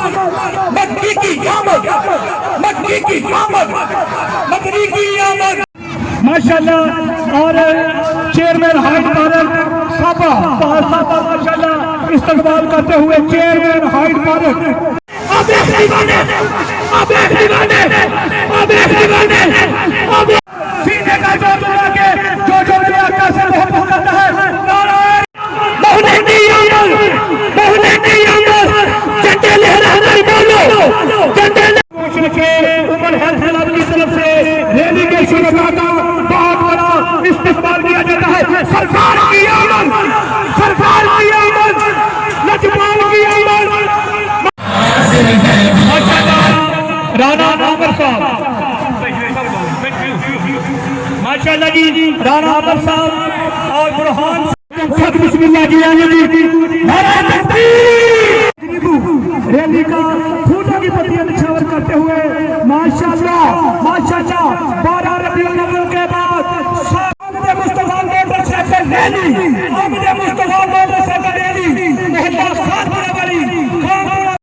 मक्की की आमद, मक्की की आमद, मकरी की आमद माशाल्लाह। और चेयरमैन हाइट पार्क साबा माशाल्लाह इस्तकबाल करते हुए चेयरमैन हाइट पार्क। अब एक दीवाने, अब एक दीवाने, अब एक दीवाने, अब सीने का जोर लगा के जो मेरे आका से मोहब्बत करता है नारायण बहुने की आमद, बहुने की आमद, झंडे लहराकर बोलो झंडे के उमर हेल्थ क्लब की तरफ से रैली के शुरुआत का बहुत बड़ा इस्तेमाल किया जाता है। सरकार की आमद, सरकार की आमद, लजपाल की आमद। राणा आमर साहब माशाल्लाह जी, राणा आमर साहब और बुरहान सब बिस्मिल्लाह की रैली का फूलों की पत्तियां निछावर करते हुए माशाल्लाह माशाल्लाह 12 रबीउल अव्वल के बाद मुस्तफा के दर्शन रैली